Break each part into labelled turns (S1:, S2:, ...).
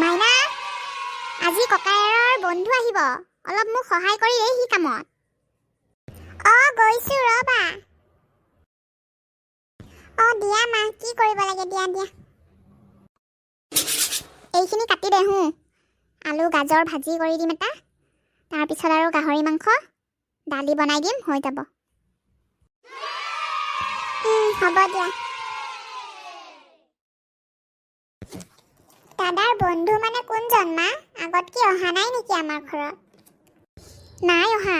S1: মাইনা, আজি ককায়েৰৰ বন্ধু আহিব, অলপ মোক সহায় কৰি দে সি কামত। গৈছো ৰবা। দিয়া মা, কি কৰিব লাগে দিয়া দিয়া। এইখিনি কাটি দে আলু গাজৰ ভাজি কৰি দিম এটা, তাৰপিছত আৰু গাহৰি মাংস দালি বনাই দিম, হৈ যাব। হ'ব দিয়া। দাদাৰ বন্ধু মানে কোনজন মা? আগত কি অহা নাই নেকি আমাৰ ঘৰত? নাই অহা,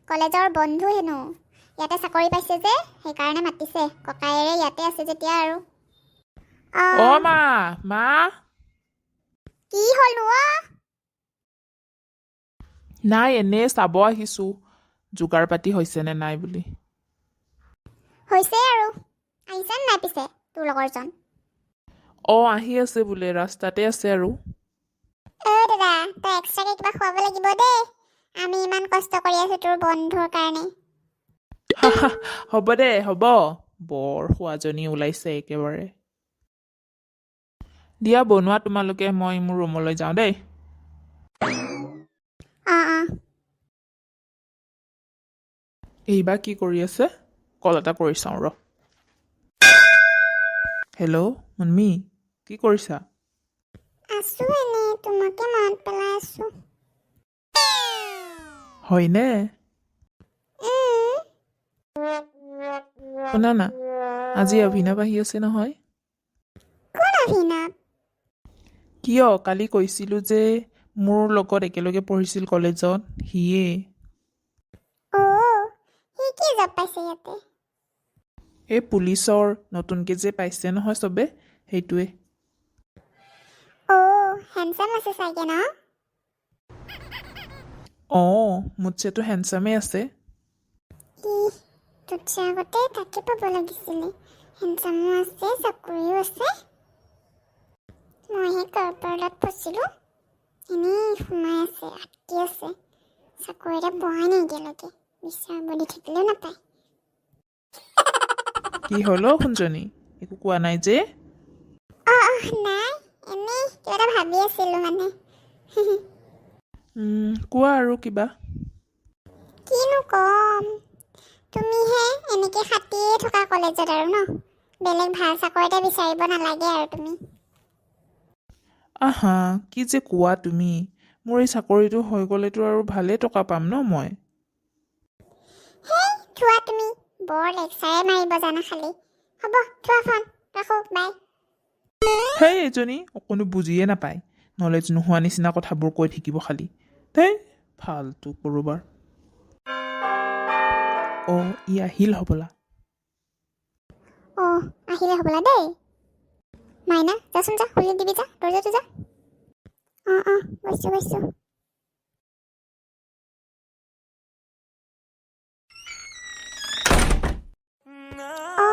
S1: কলেজৰ বন্ধু হেনো। ইয়াতে চাকৰি পাইছে যে, সেইকাৰণে মাতিছে। ককায়েৰে ইয়াতে আছে যেতিয়া আৰু।
S2: মা মা
S1: কি হ'লনো?
S2: নাই, এনে চাব আহিছো যোগাৰ পাতি হৈছে নে নাই বুলি।
S1: হৈছে আৰু। আহিছে নাই পিছে তোৰ লগৰজন?
S2: আহি আছে বোলে, ৰাস্তাতে আছে আৰু।
S1: দাদা, তই এক্সট্ৰাকে কিবা খুৱাব লাগিব দেই। আমি ইমান কষ্ট কৰি আছো তোৰ বন্ধুৰ কাৰণে।
S2: হ'ব দে, হ'ব। বৰ খোৱাজনী ওলাইছে একেবাৰে। দিয়া বনোৱা তোমালোকে, মই মোৰ ৰুমলৈ যাওঁ দেই। এইবা কি কৰি আছে? কল এটা কৰি চাওঁ ৰ। হেল্ল' মুন্মি, কি কৰিছা?
S1: আছো এনে, তোমাকে মনত পেলাই আছো।
S2: হয়নে? শুনা না, আজি অভিনৱ আহি আছে নহয়।
S1: কোন অভিনৱ?
S2: কিয়, কালি কৈছিলো যে মোৰ লগত একেলগে পঢ়িছিল কলেজত, সিয়ে।
S1: সি কি জব পাইছে ইয়াতে?
S2: এই পুলিচৰ নতুনকে যে পাইছে নহয় চবে, সেইটোৱে।
S1: হেণ্ডচাম আছে চাগে ন?
S2: মোতছেতো হেণ্ডচামেই আছে।
S1: তোতছে আগতে তাকে পাব লাগিছিলে। হেণ্ডচামো আছে, চাকৰিও আছে। মইহে কৰ্পৰেটত ফচিলো। এনেই সোমাই আছে, আটকি আছে। চাকৰি এটা পোৱাই নাই এতিয়ালৈকে। বিচাৰ বুদ্ধি থাকিলেও নাপায়।
S2: কি হ'ল শুনজনী, একো কোৱা নাই যে?
S1: নাই, এনেই কিবা এটা ভাবি আছিলো মানে।
S2: কোৱা আৰু কিবা।
S1: কিনো কম, তুমিহে এনেকে খাটিয়ে থকা কলেজত আৰু ন? বেলেগ ভাল চাকৰি এটা বিচাৰিব নালাগে আৰু তুমি?
S2: আহা, কি যে কোৱা তুমি। মোৰ এই চাকৰিটো হৈ গ'লেতো আৰু ভালেই টকা পাম ন মই।
S1: থোৱা তুমি, বৰ লেকচাৰে মাৰিব জানা খালি। হ'ব, থোৱা ফোন, ৰাখো, বাই।
S2: এইজনী অকণো বুজিয়ে নাপায়, নলেজ নোহোৱা নিচিনা কথাবোৰ কৈ থাকিব খালি। ফাল্টু কৰোবাৰ। ই আহিল হ'বলা।
S1: আহিলে হ'বলা দেই। মাইনা, যাচোন যা, খুলি দিবি যা, দৰ্জাটো যা। গৈছো।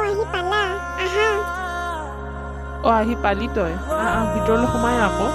S1: আহি পালা, আহা।
S2: আহি পালি তই? ভিতৰলৈ সোমাই আকৌ।